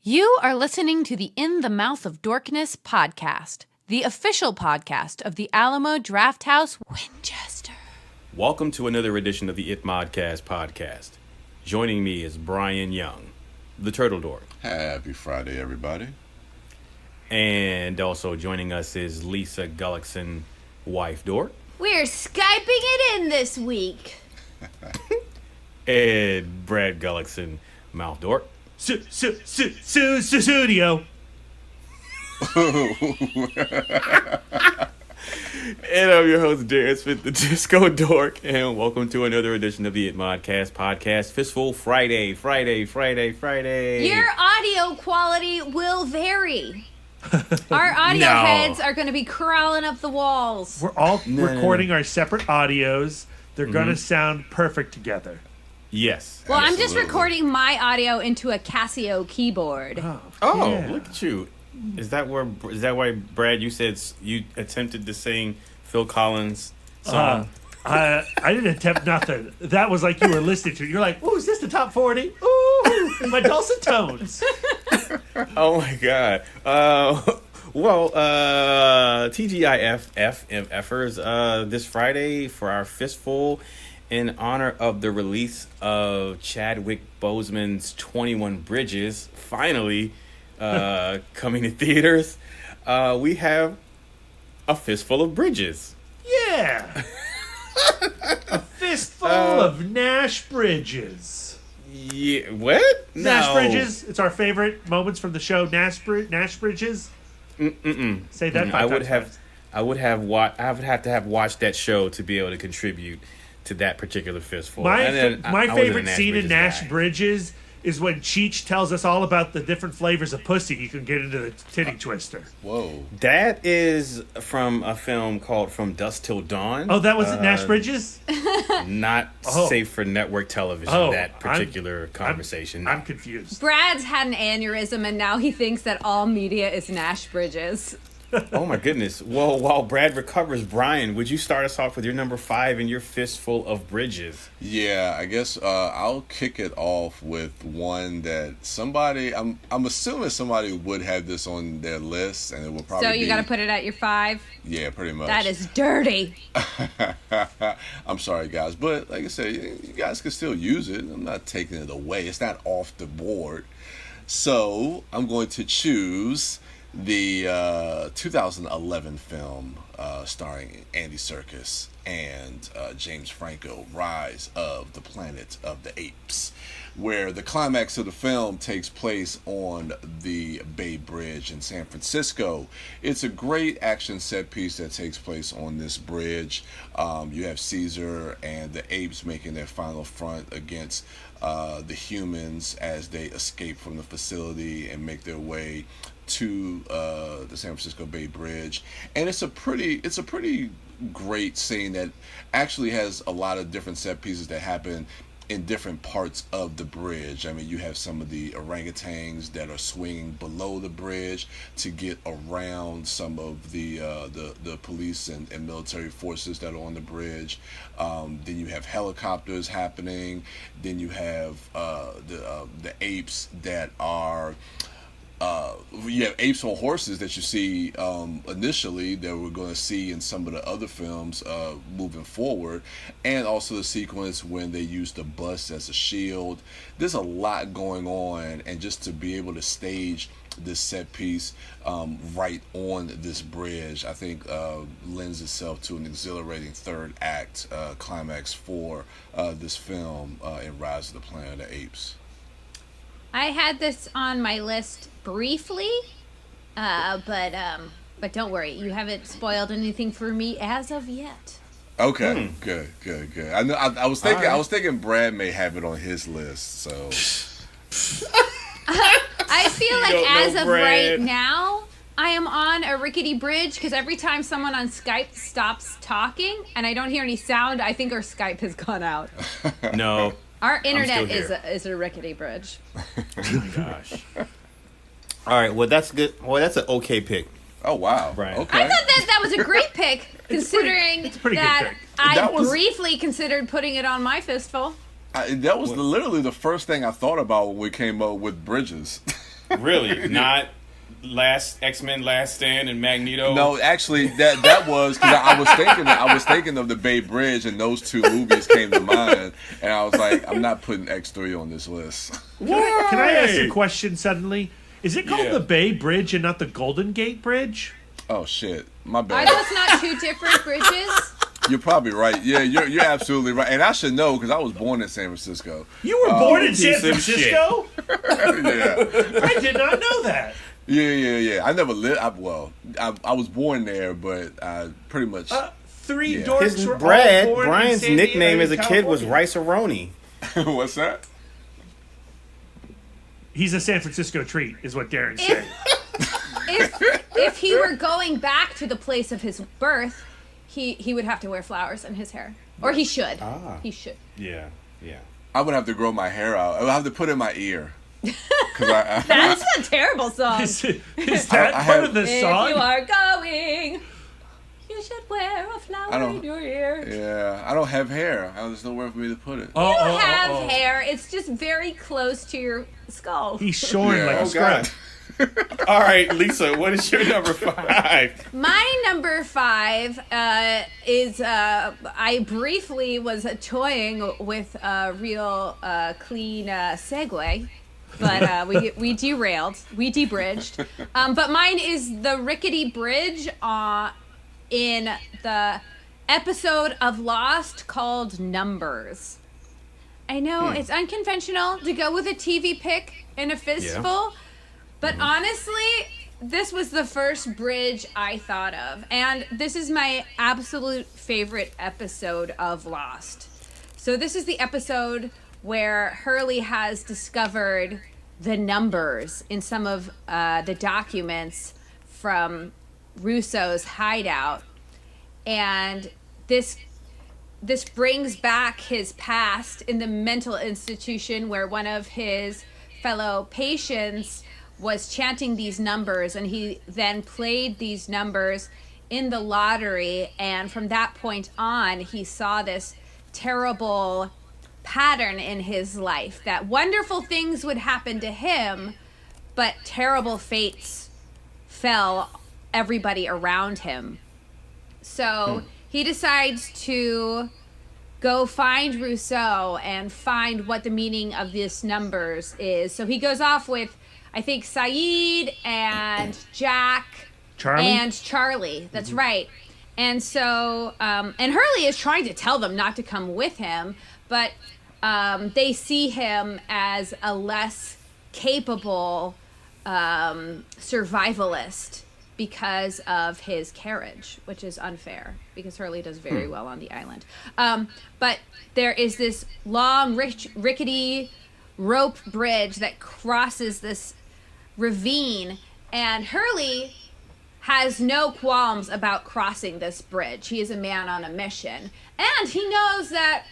You are listening to the In the Mouth of Dorkness podcast, the official podcast of the Alamo Drafthouse, Winchester. Welcome to another edition of the It Modcast podcast. Joining me is Brian Young, the Turtle Dork. Happy Friday, everybody. And also joining us is Lisa Gullickson, wife Dork. We're Skyping it in this week. And Brad Gullickson, mouth Dork. Studio. And I'm your host, Darren Smith, the Disco Dork, and welcome to another edition of the It Modcast podcast. Fistful Friday. Your audio quality will vary. Our audio heads are going to be crawling up the walls. We're all recording our separate audios. They're going to sound perfect together. Yes. Well, I'm just recording my audio into a Casio keyboard. Oh, Yeah. look at you. Is that why, Brad, you said you attempted to sing Phil Collins' song? I didn't attempt nothing. That was like you were listening to it. You're like, ooh, is this the top 40? Ooh, in my dulcet tones. Oh my God. TGIFers, this Friday for our Fistful in honor of the release of Chadwick Boseman's 21 Bridges, finally coming to theaters, we have a fistful of bridges. Yeah. A fistful of Nash Bridges. Yeah, what? Nash Bridges. It's our favorite moments from the show. Nash Bridges. Say that. I would have to have watched that show to be able to contribute to that particular fistful. My favorite scene in Nash guy. Bridges is when Cheech tells us all about the different flavors of pussy you can get into the titty twister. Whoa. That is from a film called From Dusk Till Dawn. Oh, that wasn't Nash Bridges? Not safe for network television, that particular conversation. I'm confused. Brad's had an aneurysm, and now he thinks that all media is Nash Bridges. Oh my goodness. Well, while Brad recovers, Brian, would you start us off with your number 5 and your fistful of bridges? Yeah, I guess I'll kick it off with one that somebody, I'm assuming somebody would have this on their list, and it will probably So you got to put it at your 5? Yeah, pretty much. That is dirty. I'm sorry, guys, but like I said, you guys can still use it. I'm not taking it away. It's not off the board. So I'm going to choose the 2011 film starring Andy Serkis and James Franco, Rise of the Planet of the Apes, where the climax of the film takes place on the Bay Bridge in San Francisco. It's a great action set piece that takes place on this bridge. You have Caesar and the apes making their final front against the humans as they escape from the facility and make their way to the San Francisco Bay Bridge. And it's a pretty great scene that actually has a lot of different set pieces that happen in different parts of the bridge. I mean, you have some of the orangutans that are swinging below the bridge to get around some of the police and military forces that are on the bridge. Then you have helicopters happening. Then you have the apes that are you have apes on horses that you see initially that we're going to see in some of the other films moving forward, and also the sequence when they use the bus as a shield. There's a lot going on, and just to be able to stage this set piece right on this bridge, I think lends itself to an exhilarating third act climax for this film in Rise of the Planet of the Apes. I had this on my list briefly, but don't worry, you haven't spoiled anything for me as of yet. Okay, good. I know. I was thinking Brad may have it on his list. So I feel like as of Brad. right now, I am on a rickety bridge because every time someone on Skype stops talking and I don't hear any sound, I think our Skype has gone out. No. Our internet still here. is a rickety bridge. Oh my gosh. All right, well, that's good. Well, that's an okay pick. Oh, wow. Right. Okay. I thought that was a great pick, considering it's a pretty good that pick. I That was- briefly considered putting it on my fistful. That was literally the first thing I thought about when we came up with Bridges. Really? Not X-Men Last Stand and Magneto? No, actually, that was because I was thinking of the Bay Bridge, and those two movies came to mind, and I was like, I'm not putting X3 on this list. Can I ask a question suddenly? Is it called Yeah. the Bay Bridge and not the Golden Gate Bridge? Oh shit, my Are bad. those not two different bridges? You're probably right. Yeah, you're absolutely right, and I should know because I was born in San Francisco. You were born in San piece of Francisco? Yeah, I did not know that. yeah. I never lived. I was born there, but I pretty much. Three Yeah. dorks His were all Brad, born in Brian's San Diego, nickname as a kid was California. Rice-A-Roni. What's that? He's a San Francisco treat, is what Darren's saying. If he were going back to the place of his birth, he would have to wear flowers in his hair, or he should. He should. Yeah. I would have to grow my hair out. I would have to put it in my ear. 'Cause I That's a terrible song. Is that I part have- of the If song? you are going, you should wear a flower in your ear. yeah, I don't have hair. There's nowhere for me to put it. You have hair. It's just very close to your skull. He's shorn Yeah. like a Oh, scrub. All right, Lisa, what is your number 5? My number 5 is I briefly was toying with a real clean Segway, but we derailed, we debridged. But mine is the rickety bridge in the episode of Lost called Numbers. I know it's unconventional to go with a TV pick and a fistful. But honestly, this was the first bridge I thought of. And this is my absolute favorite episode of Lost. So this is the episode where Hurley has discovered the numbers in some of the documents from Russo's hideout. And this brings back his past in the mental institution where one of his fellow patients was chanting these numbers, and he then played these numbers in the lottery, and from that point on he saw this terrible pattern in his life that wonderful things would happen to him, but terrible fates fell everybody around him. So he decides to go find Rousseau and find what the meaning of this numbers is. So he goes off with, I think, Saeed and Jack Charlie? and Charlie. That's right. And so, and Hurley is trying to tell them not to come with him, but they see him as a less capable survivalist because of his carriage, which is unfair because Hurley does very well on the island. But there is this long, rickety rope bridge that crosses this ravine, and Hurley has no qualms about crossing this bridge. He is a man on a mission, and he knows that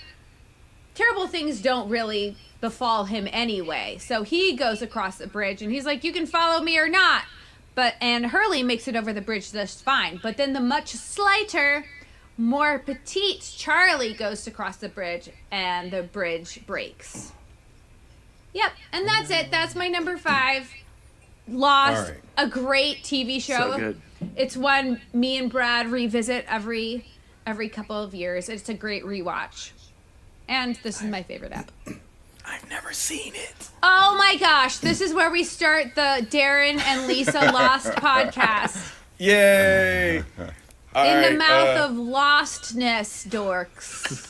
terrible things don't really befall him anyway. So he goes across the bridge, and he's like, you can follow me or not. And Hurley makes it over the bridge just fine. But then the much slighter, more petite Charlie goes to cross the bridge, and the bridge breaks. Yep, and that's it. That's my number 5. Lost, All right. a great TV show. So good. It's one me and Brad revisit every couple of years. It's a great rewatch. And this is my favorite app. I've never seen it. Oh my gosh, this is where we start the Darren and Lisa Lost podcast. Yay! All In the right, mouth of lostness, dorks.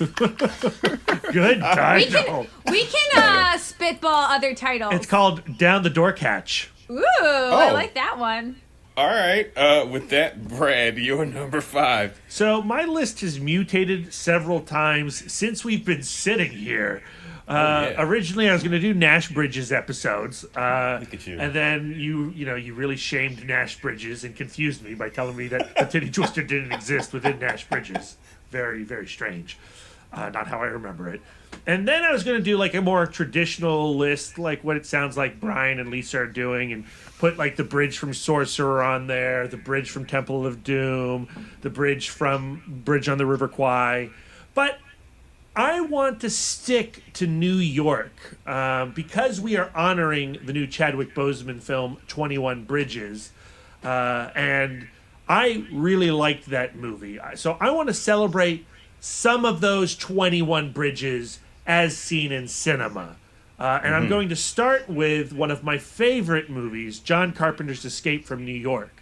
Good title. We can spitball other titles. It's called Down the Door Catch. Ooh, I Oh. like that one. All right. With that, Brad, you're number 5. So my list has mutated several times since we've been sitting here. yeah. Originally, I was going to do Nash Bridges episodes. Look at you. And then you really shamed Nash Bridges and confused me by telling me that the Titty Twister didn't exist within Nash Bridges. Very, very strange. Not how I remember it. And then I was going to do like a more traditional list, like what it sounds like Brian and Lisa are doing, and put like the bridge from Sorcerer on there, the bridge from Temple of Doom, the bridge from Bridge on the River Kwai. But I want to stick to New York because we are honoring the new Chadwick Boseman film 21 Bridges, and I really liked that movie. So I want to celebrate some of those 21 bridges as seen in cinema. And I'm going to start with one of my favorite movies, John Carpenter's Escape from New York.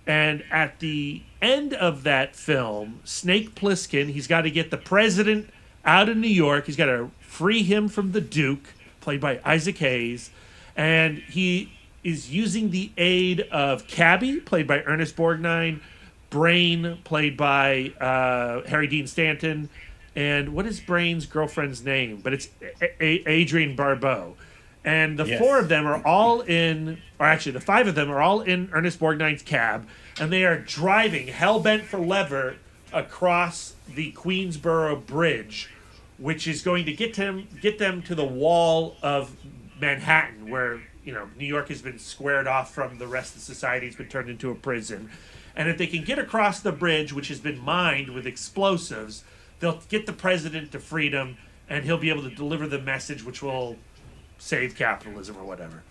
And at the end of that film, Snake Plissken, he's got to get the president out of New York. He's got to free him from the Duke, played by Isaac Hayes. And he is using the aid of Cabby, played by Ernest Borgnine, Brain, played by Harry Dean Stanton, and what is Brain's girlfriend's name? But it's Adrienne Barbeau. And the four of them are all in, or actually the five of them are all in Ernest Borgnine's cab, and they are driving hell-bent for leather across the Queensboro Bridge, which is going to get them to the wall of Manhattan, where New York has been squared off from the rest of society. It's been turned into a prison. And if they can get across the bridge, which has been mined with explosives, they'll get the president to freedom, and he'll be able to deliver the message which will save capitalism or whatever.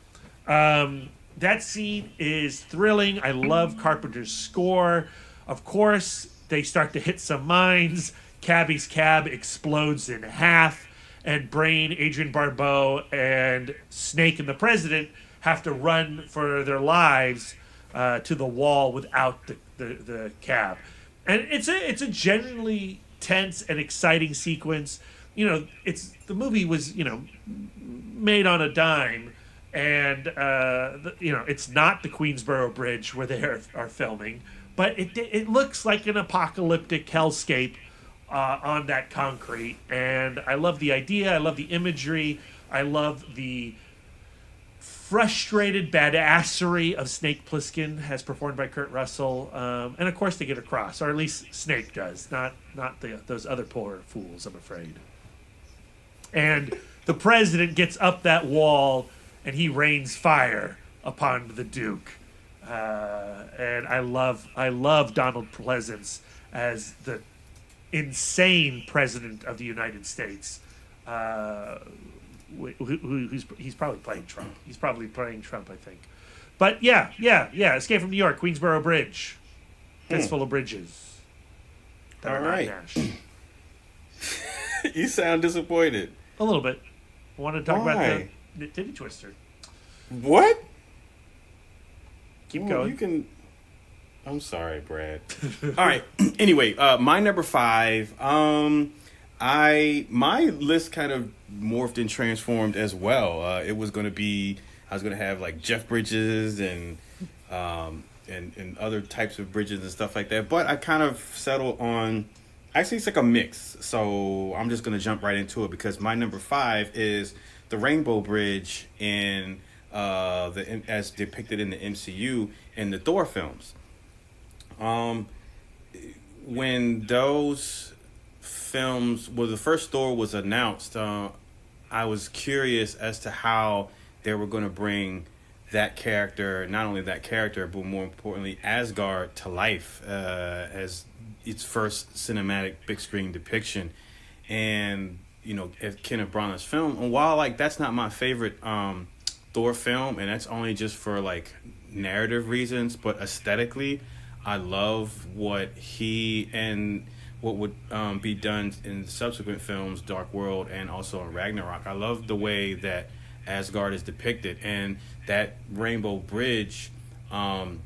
That scene is thrilling. I love Carpenter's score. Of course, they start to hit some mines. Cabby's cab explodes in half, and Brain, Adrienne Barbeau, and Snake and the president have to run for their lives to the wall without the cab. And it's a genuinely tense and exciting sequence. The movie was made on a dime, and it's not the Queensboro Bridge where they are filming, but it looks like an apocalyptic hellscape on that concrete. And I love the idea. I love the imagery. I love the frustrated badassery of Snake Plissken, as performed by Kurt Russell, and of course they get across, or at least Snake does, not those other poor fools, I'm afraid. And the president gets up that wall, and he rains fire upon the Duke. And I love Donald Pleasance as the insane president of the United States. He's probably playing Trump. He's probably playing Trump, I think. But yeah. Escape from New York, Queensboro Bridge. Fistful of bridges. All right. Nash. You sound disappointed. A little bit. I want to talk Why? about the titty twister. What? Keep going. You can. I'm sorry, Brad. All right. Anyway, my number 5. My list kind of morphed and transformed as well. It was going to be, I was going to have like Jeff Bridges and other types of bridges and stuff like that. But I kind of settled on, actually it's like a mix. So I'm just going to jump right into it because my number 5 is the Rainbow Bridge in as depicted in the MCU and the Thor films. When those films, the first Thor was announced, I was curious as to how they were going to bring that character, not only that character, but more importantly, Asgard to life as its first cinematic big screen depiction. And, Kenneth Branagh's film. And while, that's not my favorite Thor film, and that's only just for, narrative reasons, but aesthetically, I love what he and what would be done in subsequent films, Dark World and also in Ragnarok. I love the way that Asgard is depicted, and that Rainbow Bridge and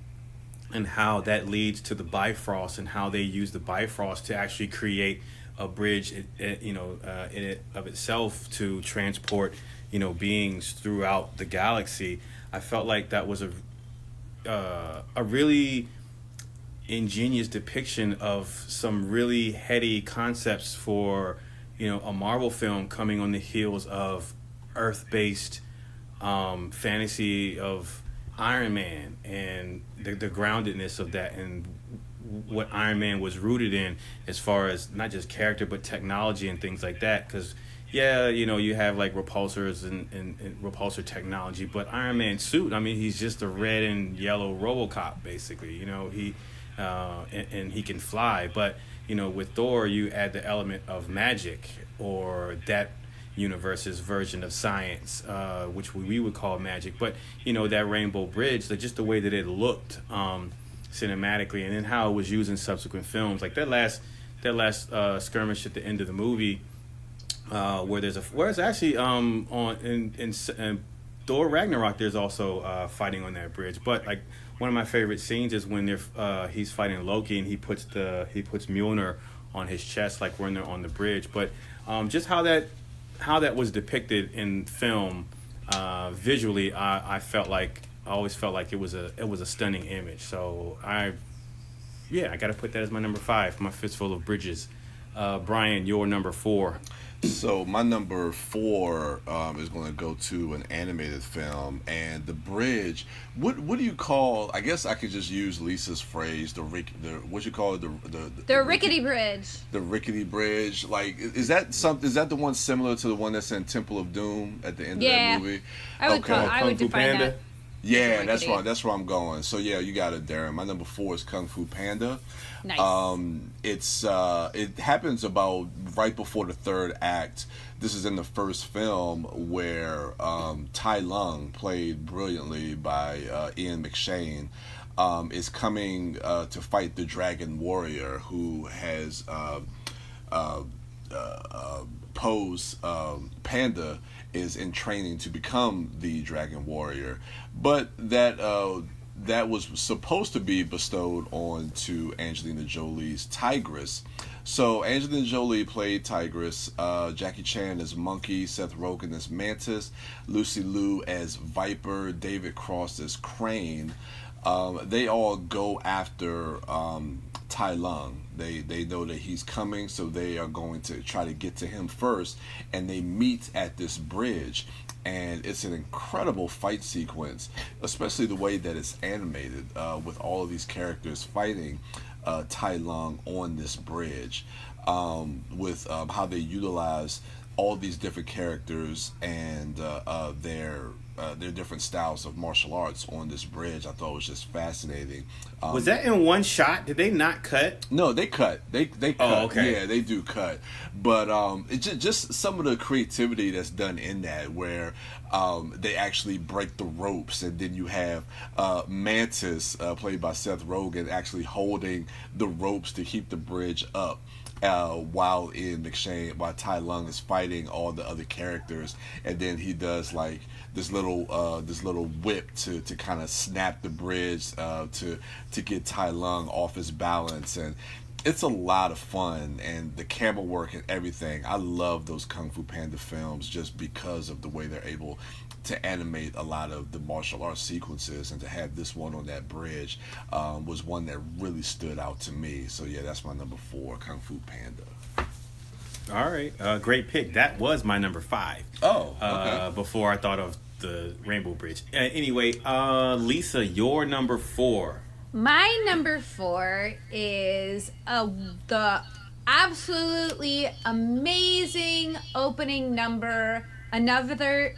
how that leads to the Bifrost, and how they use the Bifrost to actually create a bridge in it of itself to transport beings throughout the galaxy. I felt like that was a really ingenious depiction of some really heady concepts for a Marvel film coming on the heels of Earth-based fantasy of Iron Man, and the groundedness of that, and what Iron Man was rooted in as far as not just character but technology and things like that. Because you have repulsors and repulsor technology, but Iron Man's suit, he's just a red and yellow RoboCop basically. He and he can fly, but with Thor, you add the element of magic, or that universe's version of science, which we would call magic. But that Rainbow Bridge, just the way that it looked cinematically, and then how it was used in subsequent films, like that last skirmish at the end of the movie, where it's actually in Thor Ragnarok, there's also fighting on that bridge. But like one of my favorite scenes is when he's fighting Loki, and he puts Mjolnir on his chest, like when they're on the bridge. But just how that was depicted in film, visually, I always felt like it was a stunning image. So I got to put that as my number 5, my Fistful of Bridges. Brian, your number 4. So my number 4 is going to go to an animated film, and the bridge. What do you call? I guess I could just use Lisa's phrase. What you call it? The rickety bridge. The rickety bridge. Like, is that the one similar to the one that's in Temple of Doom at the end of that movie? I would define that. Yeah, that's right. That's where I'm going. So yeah, you got it, Darren. My number 4 is Kung Fu Panda. Nice. It happens about right before the third act. This is in the first film where Tai Lung, played brilliantly by Ian McShane, is coming to fight the Dragon Warrior, who has Poe's Panda is in training to become the Dragon Warrior, but that was supposed to be bestowed on to Angelina Jolie's Tigress. So Angelina Jolie played Tigress, Jackie Chan as Monkey, Seth Rogen as Mantis, Lucy Liu as Viper, David Cross as Crane. They all go after Tai Lung. They know that he's coming, so they are going to try to get to him first, and they meet at this bridge. And it's an incredible fight sequence, especially the way that it's animated, with all of these characters fighting Tai Lung on this bridge, with how they utilize all these different characters and their different styles of martial arts on this bridge. I thought was just fascinating. Was that in one shot? Did they not cut? No, they cut. They cut. Oh, okay. Yeah, they do cut. But it's just some of the creativity that's done in that, where they actually break the ropes, and then you have Mantis, played by Seth Rogen, actually holding the ropes to keep the bridge up. While Tai Lung is fighting all the other characters, and then he does like this little whip to kind of snap the bridge to get Tai Lung off his balance, and it's a lot of fun, and the camera work and everything. I love those Kung Fu Panda films just because of the way they're able to animate a lot of the martial arts sequences, and to have this one on that bridge was one that really stood out to me. So yeah, that's my number 4, Kung Fu Panda. All right, great pick. That was my number 5. Oh, okay. Before I thought of the Rainbow Bridge. Anyway, Lisa, your number 4. My number 4 is the absolutely amazing opening number. Another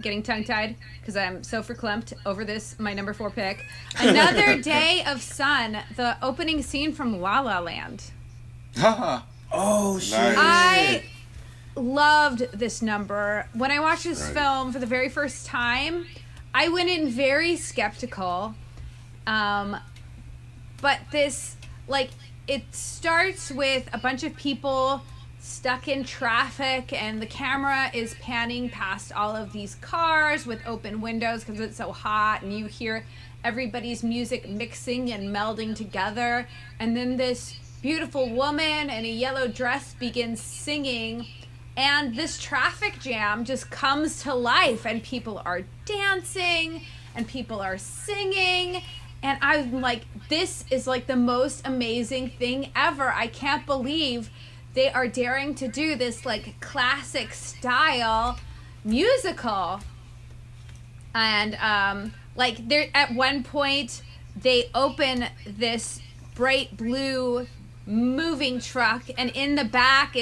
getting tongue-tied because I'm so verklempt over this, my number 4 pick. Another Day of Sun, the opening scene from La La Land. Oh shit! Nice. I loved this number. When I watched this film for the very first time, I went in very skeptical. But this, like, it starts with a bunch of people stuck in traffic, and the camera is panning past all of these cars with open windows because it's so hot, and you hear everybody's music mixing and melding together, and then this beautiful woman in a yellow dress begins singing, and this traffic jam just comes to life, and people are dancing and people are singing, and I'm like, this is like the most amazing thing ever. I can't believe they are daring to do this like classic style musical. And like there at one point they open this bright blue moving truck, and in the back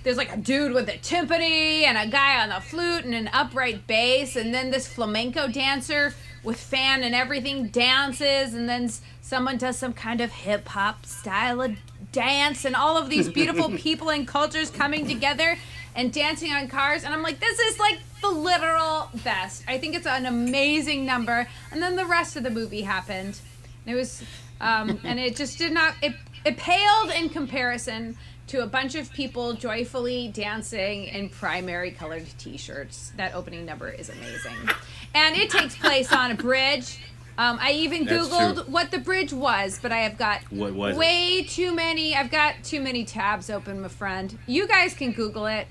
there's like a dude with a timpani and a guy on the flute and an upright bass, and then this flamenco dancer with fan and everything dances, and then someone does some kind of hip hop style of dance and all of these beautiful people and cultures coming together and dancing on cars. And I'm like, this is like the literal best. I think it's an amazing number. And then the rest of the movie happened. And it was, and it just did not, it paled in comparison to a bunch of people joyfully dancing in primary colored t-shirts. That opening number is amazing. And it takes place on a bridge. I even That's Googled true. what the bridge was, but I have got What was way too many. I've got too many tabs open, my friend. You guys can Google it.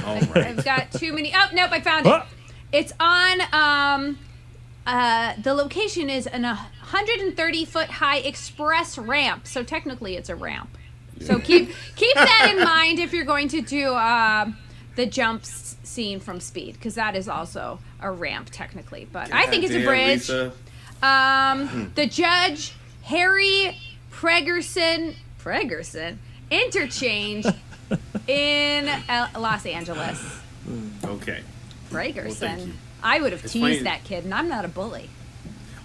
All right. I've got too many. Oh, nope, I found it. Huh? It's on, the location is an 130-foot high express ramp. So technically it's a ramp. So keep that in mind if you're going to do the jumps scene from Speed, because that is also a ramp technically. But I think it's a Goddamn, bridge. Lisa. The judge, Harry Pregerson interchange in Los Angeles. Okay. Pregerson. Well, thank you. I would have It's teased funny- that kid, and I'm not a bully.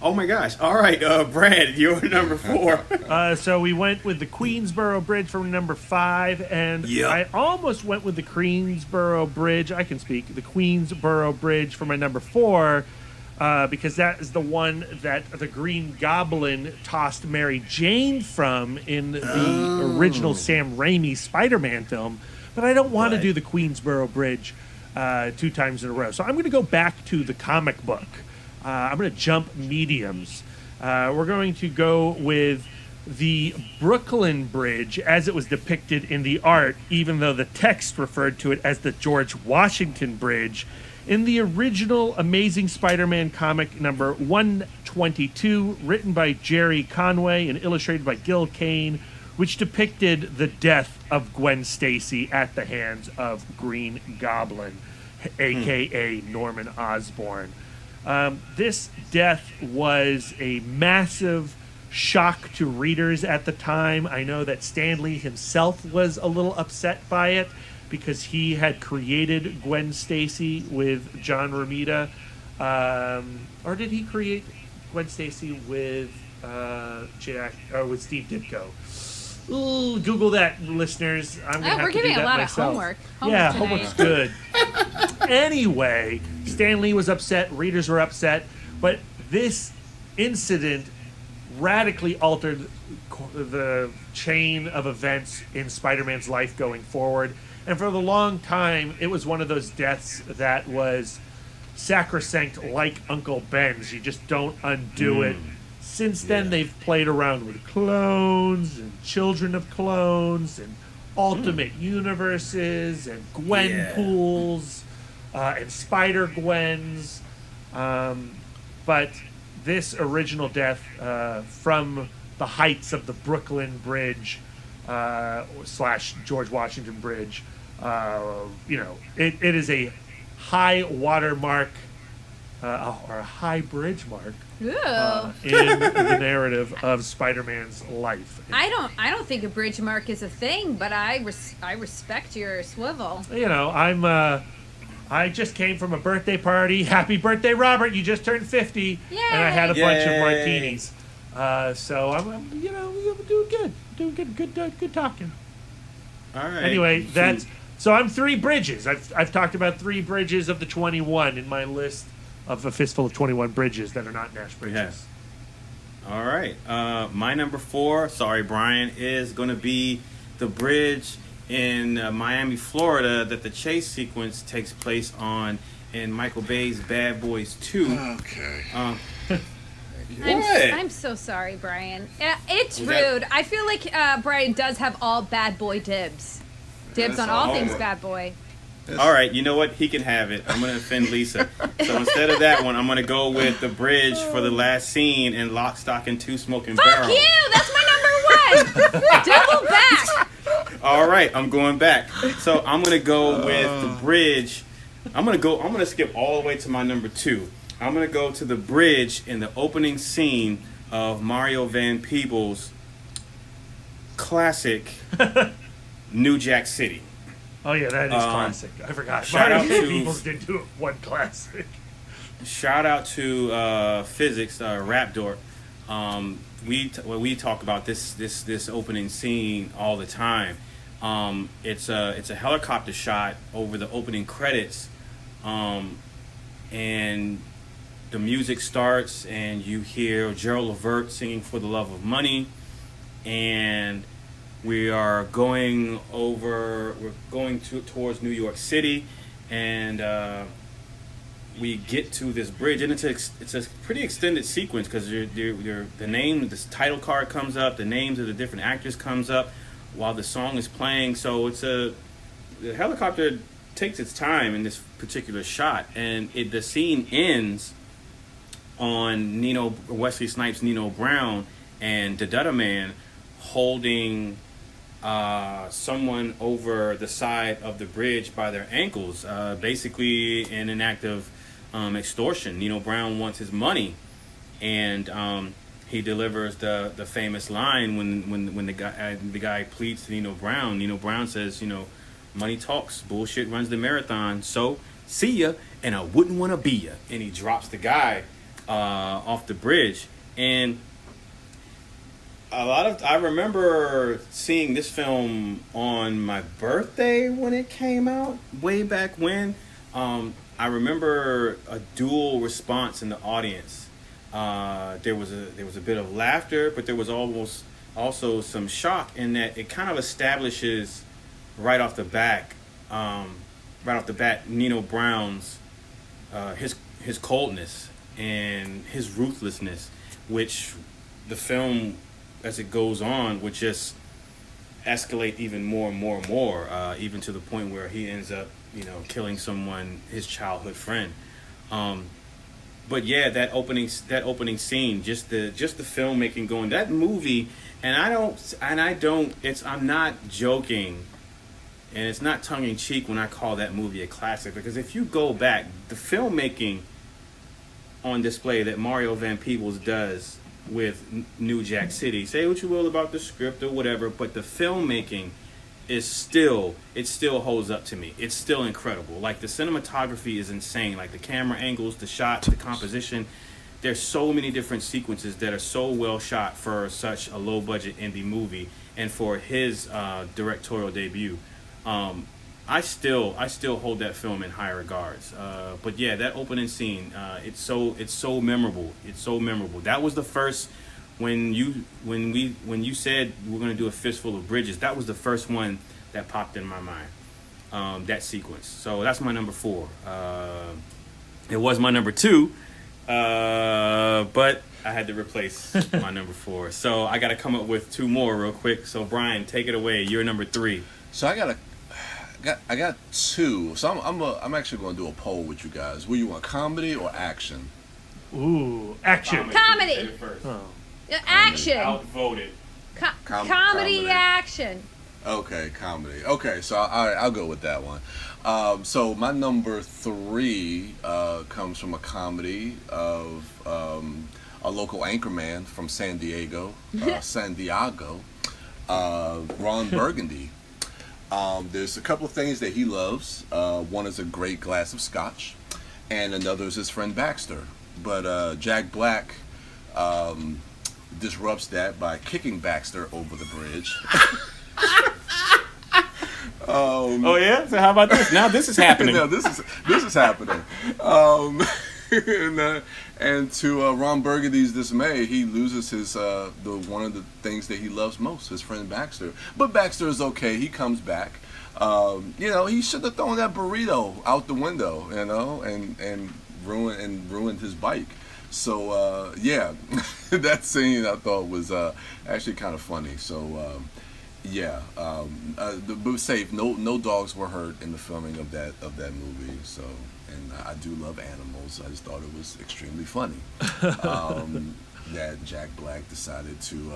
Oh my gosh. All right, Brad, you're number 4. So we went with the Queensboro Bridge for number 5, and Yep. I almost went with the Queensboro Bridge. I can speak. The Queensboro Bridge for my number 4, because that is the one that the Green Goblin tossed Mary Jane from in the original Sam Raimi Spider-Man film. But I don't want to Right. do the Queensboro Bridge 2 times in a row. So I'm going to go back to the comic book. I'm going to jump mediums. We're going to go with the Brooklyn Bridge as it was depicted in the art, even though the text referred to it as the George Washington Bridge. In the original Amazing Spider-Man comic number 122, written by Jerry Conway and illustrated by Gil Kane, which depicted the death of Gwen Stacy at the hands of Green Goblin, a.k.a. Norman Osborn. This death was a massive shock to readers at the time. I know that Stan Lee himself was a little upset by it because he had created Gwen Stacy with John Romita. Or did he create Gwen Stacy with with Steve Ditko? Ooh, Google that, listeners. I'm gonna have We're to do giving a that lot myself. of homework. Yeah, tonight. homework's good. Anyway, Stan Lee was upset, readers were upset, but this incident radically altered the chain of events in Spider-Man's life going forward. And for the long time, it was one of those deaths that was sacrosanct like Uncle Ben's. You just don't undo it. Since then, they've played around with clones and children of clones and alternate universes and Gwen pools and Spider Gwens. But this original death from the heights of the Brooklyn Bridge / George Washington Bridge, it is a high water mark or a high bridge mark Ooh. in the narrative of Spider-Man's life. I don't think a bridge mark is a thing, but I respect your swivel. I just came from a birthday party. Happy birthday, Robert! You just turned 50, Yay! and I had a bunch of Yay! martinis. So I'm doing good, good talking. All right. Anyway, so I'm 3 bridges. I've talked about 3 bridges of the 21 in my list of a fistful of 21 bridges that are not Nash bridges. Yes. All right. My number 4, sorry, Brian, is going to be the bridge in Miami, Florida, that the chase sequence takes place on in Michael Bay's Bad Boys 2. Okay. I'm so sorry, Brian. It's Was that- rude. I feel like Brian does have all bad boy dibs. Dibs That's on all all things right. bad boy. All right, you know what? He can have it. I'm going to offend Lisa. So instead of that one, I'm going to go with the bridge for the last scene in Lock, Stock, and 2 Smoking Fuck Barrels. you! That's my number 1! Double back! All right, I'm going back. So I'm going to go with the bridge. I'm going to skip all the way to my number 2. I'm going to go to the bridge in the opening scene of Mario Van Peebles' classic New Jack City. Oh yeah, that is classic. I forgot. shout out Mario to- People did do one classic. Shout out to Physics, Rap Dork. We talk about this opening scene all the time. It's a helicopter shot over the opening credits, and the music starts, and you hear Gerald Levert singing "For the Love of Money," and we're going towards New York City, and we get to this bridge, and it's a pretty extended sequence because the title card comes up, the names of the different actors comes up while the song is playing. So the helicopter takes its time in this particular shot, and the scene ends on Wesley Snipes, Nino Brown, and the Man holding someone over the side of the bridge by their ankles, basically in an act of extortion. Nino Brown wants his money, and he delivers the famous line when the guy pleads to Nino Brown. Nino Brown says, money talks, bullshit runs the marathon. So see ya, and I wouldn't want to be ya. And he drops the guy off the bridge. And I remember seeing this film on my birthday when it came out, way back when. I remember a dual response in the audience. There was a bit of laughter, but there was also some shock in that it kind of establishes right off the bat, Nino Brown's his coldness and his ruthlessness, which the film, as it goes on, would just escalate even more and more and more, even to the point where he ends up, killing someone, his childhood friend. But yeah, that opening scene, just the filmmaking going, that movie, I'm not joking, and it's not tongue in cheek when I call that movie a classic, because if you go back, the filmmaking on display that Mario Van Peebles does with New Jack City, say what you will about the script or whatever, but the filmmaking it still holds up to me. It's still incredible. Like, the cinematography is insane. Like, the camera angles, the shots, the composition. There's so many different sequences that are so well shot for such a low budget indie movie, and for his directorial debut. I still hold that film in high regards. But yeah, that opening scene, it's so memorable. It's so memorable. That was the first, when you said we're gonna do a Fistful of Bridges, that was the first one that popped in my mind. That sequence. So that's my number 4. It was my number 2, but I had to replace my number 4. So I got to come up with 2 more real quick. So Brian, take it away. You're number 3. So I got 2. So I'm actually going to do a poll with you guys. Will you want comedy or action? Ooh, action. Comedy. Oh. Action. Outvoted. Comedy action. Okay, comedy. Okay, so I'll go with that one. So my number 3 comes from a comedy of a local anchorman from San Diego, Ron Burgundy. There's a couple of things that he loves. One is a great glass of scotch, and another is his friend Baxter. But Jack Black disrupts that by kicking Baxter over the bridge. Oh yeah. So how about this? Now this is happening. No, this is happening. And to Ron Burgundy's dismay, he loses his one of the things that he loves most, his friend Baxter. But Baxter is okay. He comes back. He should have thrown that burrito out the window, and ruined his bike. So that scene I thought was actually kind of funny. So but safe. No dogs were hurt in the filming of that movie. So, and I do love animals. I just thought it was extremely funny that Jack Black decided to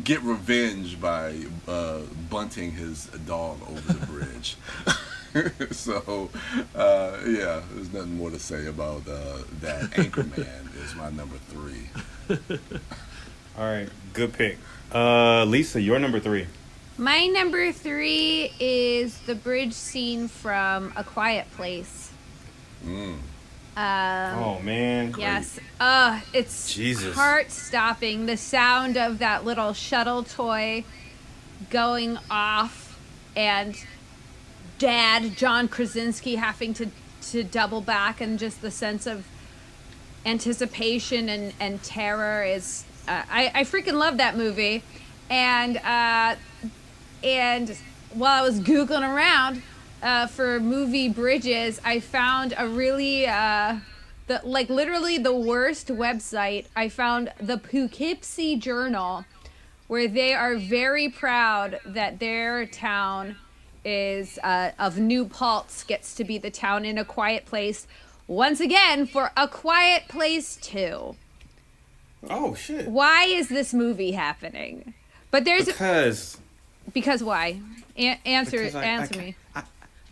get revenge by bunting his dog over the bridge. So, there's nothing more to say about that. Anchorman is my number 3. All right, good pick. Lisa, your number 3. My number 3 is the bridge scene from A Quiet Place. Oh man. Yes. It's Jesus. heart-stopping. The sound of that little shuttle toy going off, and Dad John Krasinski having to double back, and just the sense of anticipation and terror is. I freaking love that movie, and while I was googling around for movie bridges, I found a really literally the worst website. I found the Poughkeepsie Journal, where they are very proud that their town is of New Paltz gets to be the town in A Quiet Place once again for A Quiet Place 2. Oh shit. Why is this movie happening? But there's because why? Answer me.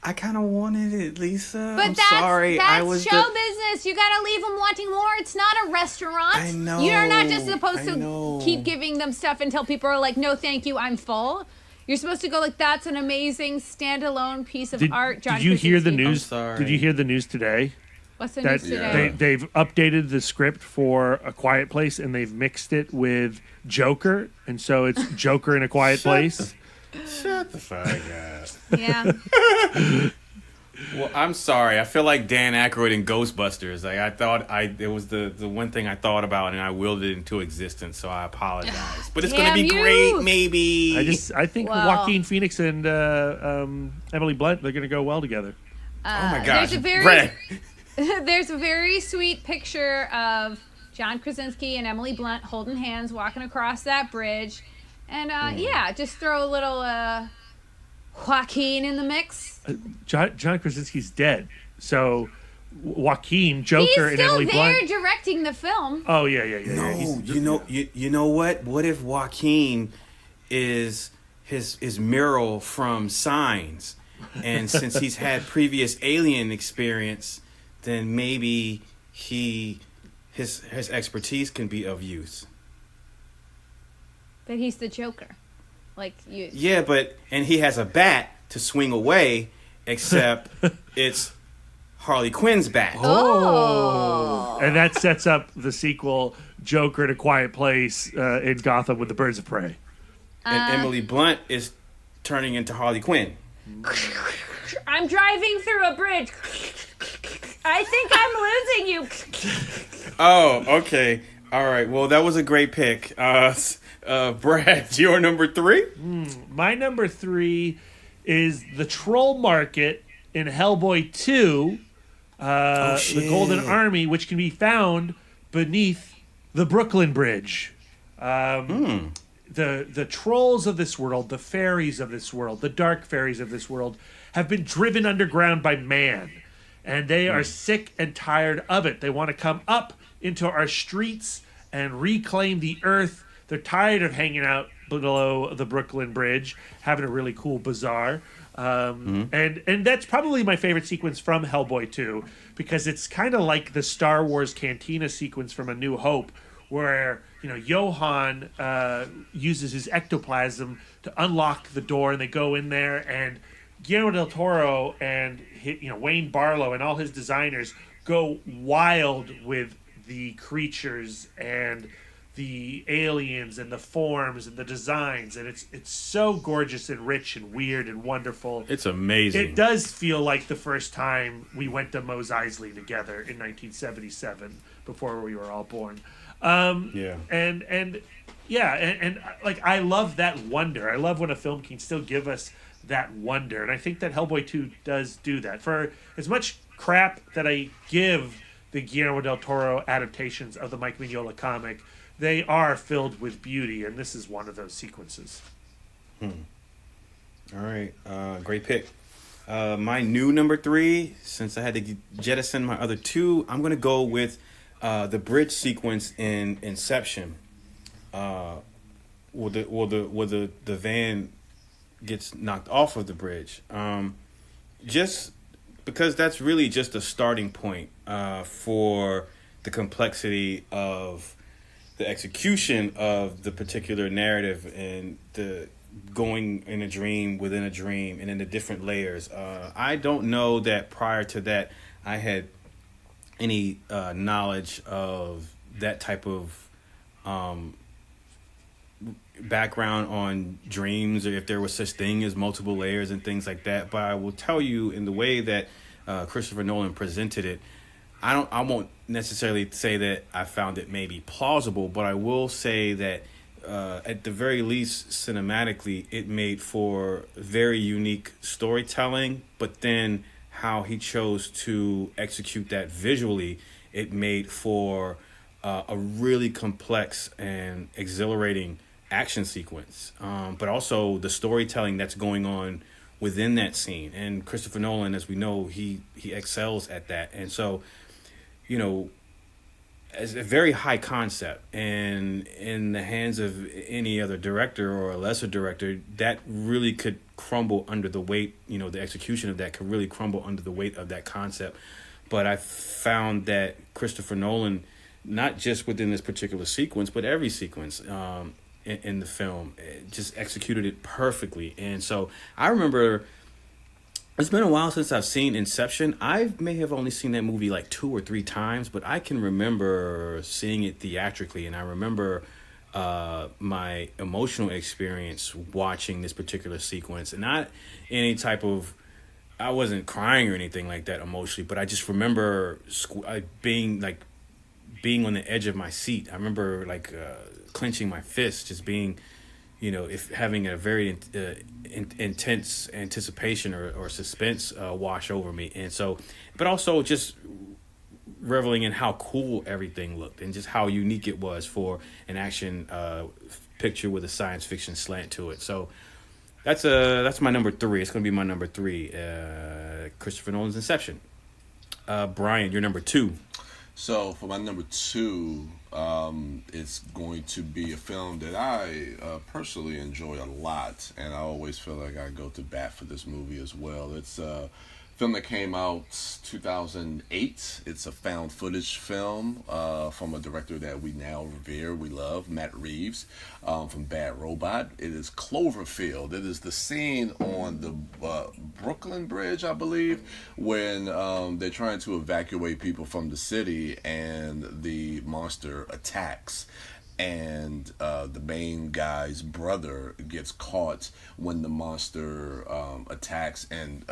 I kind of wanted it, Lisa. But I'm that's, sorry. That's I was show business. You gotta leave them wanting more. It's not a restaurant. I know. You're not just supposed to keep giving them stuff until people are like, "No, thank you, I'm full." You're supposed to go like, "That's an amazing standalone piece of art." John did you hear the Krasinski. news? I'm sorry. Did you hear the news today? What's the news today? They've updated the script for A Quiet Place, and they've mixed it with Joker, and so it's Joker in A Quiet Place. Shut the fuck up. Yeah. Well, I'm sorry. I feel like Dan Aykroyd in Ghostbusters. Like I thought it was the one thing I thought about, and I willed it into existence. So I apologize. But it's gonna be great, maybe. I think Joaquin Phoenix and Emily Blunt, they're gonna go well together. Oh my gosh, there's a very sweet picture of John Krasinski and Emily Blunt holding hands, walking across that bridge, and just throw a little Joaquin in the mix. John Krasinski's dead, so Joaquin, Joker, and Emily Blunt. He's still there directing the film. Oh yeah. No, you know what? What if Joaquin is his mural from Signs, and since he's had previous alien experience, then maybe his expertise can be of use. But he's the Joker. Like you. Yeah, and he has a bat to swing away, except it's Harley Quinn's bat. Oh. And that sets up the sequel, Joker in A Quiet Place in Gotham with the Birds of Prey. And Emily Blunt is turning into Harley Quinn. I'm driving through a bridge. I think I'm losing you. Oh, okay. All right. Well, that was a great pick. Brad, your number 3? My number 3 is the Troll Market in Hellboy 2, The Golden Army, which can be found beneath the Brooklyn Bridge. The trolls of this world, the fairies of this world, the dark fairies of this world have been driven underground by man. And they are sick and tired of it. They want to come up into our streets and reclaim the earth. They're tired of hanging out below the Brooklyn Bridge, having a really cool bazaar. And that's probably my favorite sequence from Hellboy 2, because it's kind of like the Star Wars Cantina sequence from A New Hope, where Johann uses his ectoplasm to unlock the door, and they go in there, and Guillermo del Toro and Wayne Barlow and all his designers go wild with the creatures and the aliens and the forms and the designs, and it's so gorgeous and rich and weird and wonderful. It's amazing. It does feel like the first time we went to Mos Eisley together in 1977, before we were all born. And like, I love that wonder. I love when a film can still give us that wonder, and I think that Hellboy 2 does do that. For as much crap that I give the Guillermo del Toro adaptations of the Mike Mignola comic, they are filled with beauty, and this is one of those sequences. All right, great pick. My new number 3, since I had to jettison my other 2, I'm gonna go with the bridge sequence in Inception. Where the van gets knocked off of the bridge. Just because that's really just a starting point for the complexity of the execution of the particular narrative and the going in a dream within a dream and in the different layers. I don't know that prior to that I had any knowledge of that type of background on dreams, or if there was such thing as multiple layers and things like that. But I will tell you, in the way that Christopher Nolan presented it, I won't necessarily say that I found it maybe plausible, but I will say that at the very least, cinematically, it made for very unique storytelling. But then how he chose to execute that visually, it made for a really complex and exhilarating action sequence. But also the storytelling that's going on within that scene. And Christopher Nolan, as we know, he excels at that. And so, you know, as a very high concept, and in the hands of any other director or a lesser director, that really could crumble under the weight. You know, the execution of that could really crumble under the weight of that concept. But I found that Christopher Nolan, not just within this particular sequence, but every sequence in the film, just executed it perfectly. And so I remember, it's been a while since I've seen Inception. I may have only seen that movie like 2 or 3 times, but I can remember seeing it theatrically, and I remember my emotional experience watching this particular sequence. And not any type of, I wasn't crying or anything like that emotionally, but I just remember being on the edge of my seat. I remember clenching my fist, just being, you know, if having a very intense anticipation or suspense wash over me. And so, but also just reveling in how cool everything looked and just how unique it was for an action picture with a science fiction slant to it. So that's my number 3. It's going to be my number 3, Christopher Nolan's Inception. Brian, your number 2. So for my number 2, it's going to be a film that I personally enjoy a lot, and I always feel like I go to bat for this movie as well. It's a film that came out 2008. It's a found footage film from a director that we now revere, we love, Matt Reeves, from Bad Robot. It is Cloverfield. It is the scene on the Brooklyn Bridge, I believe, when they're trying to evacuate people from the city and the monster attacks. And the main guy's brother gets caught when the monster attacks and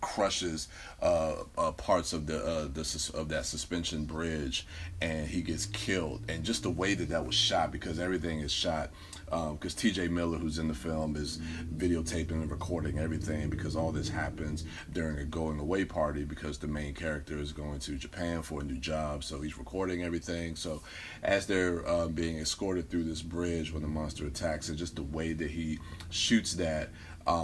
crushes parts of of that suspension bridge, and he gets killed. And just the way that was shot, because everything is shot, because T.J. Miller, who's in the film, is videotaping and recording everything, because all this happens during a going away party, because the main character is going to Japan for a new job, so he's recording everything. So as they're being escorted through this bridge when the monster attacks, and just the way that he shoots that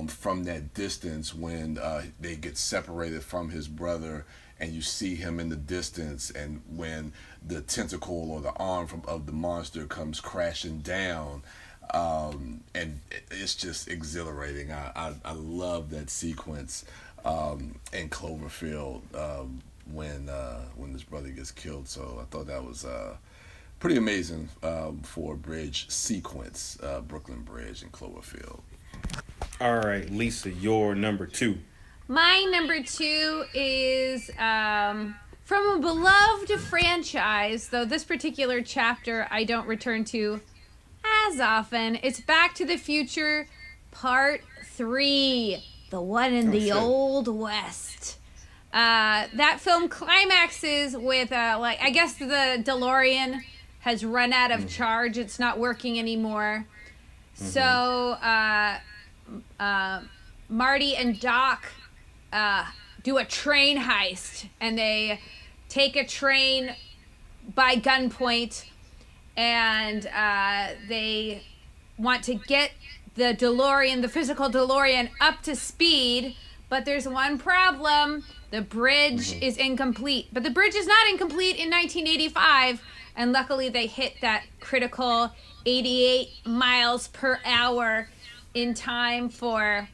from that distance, when they get separated from his brother, and you see him in the distance, and when the tentacle or the arm of the monster comes crashing down, and it's just exhilarating. I love that sequence in Cloverfield when this brother gets killed. So I thought that was pretty amazing for a bridge sequence, Brooklyn Bridge and Cloverfield. All right, Lisa, your number 2. My number 2 is from a beloved franchise, though this particular chapter I don't return to as often. It's Back to the Future Part 3, the one in the Old West. That film climaxes with, I guess the DeLorean has run out of charge. It's not working anymore. So Marty and Doc do a train heist, and they take a train by gunpoint, and they want to get the DeLorean, the physical DeLorean, up to speed. But there's one problem. The bridge is incomplete. But the bridge is not incomplete in 1985, and luckily they hit that critical 88 miles per hour in time for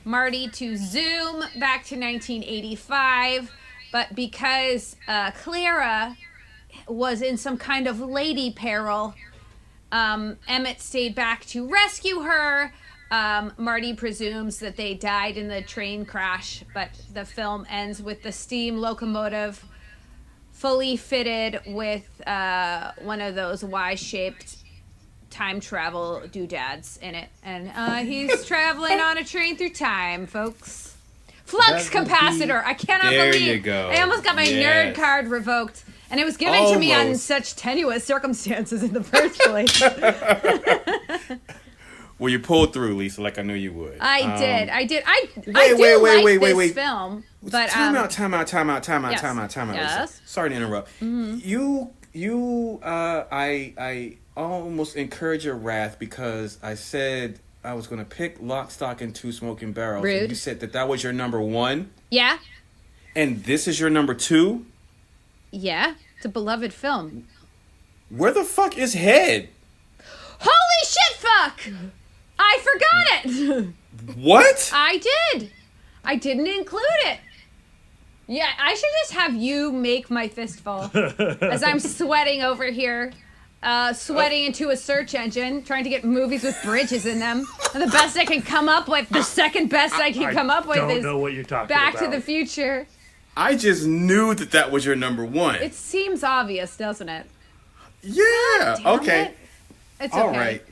Marty to zoom back to 1985. But because Clara was in some kind of lady peril, Emmett stayed back to rescue her. Marty presumes that they died in the train crash, but the film ends with the steam locomotive fully fitted with one of those Y-shaped time travel doodads in it, and he's traveling on a train through time, folks. Flux That would capacitor. I cannot There believe you go. I almost got my nerd Yes. card revoked, and it was given to me on Almost. such tenuous circumstances in the first place. Well, you pulled through, Lisa, like I knew you would. I did. I did wait, this wait. film, but Time out. Yes. Sorry to interrupt. I almost incurred your wrath because I said I was going to pick Lock, Stock, and Two Smoking Barrels. Rude. And you said that was your number one, yeah, and this is your number two? yeah, it's a beloved film. Where the fuck is Head? Holy shit, fuck! I forgot it. What? I did. I didn't include it. Yeah, I should just have you make my fistful as I'm sweating over here, sweating into a search engine, trying to get movies with bridges in them. And the best I can come up with, the second best I can come up with don't is know what you're talking Back about. to the Future. I just knew that was your number one. It seems obvious, doesn't it? Yeah. Damn Okay. it. It's okay. All right.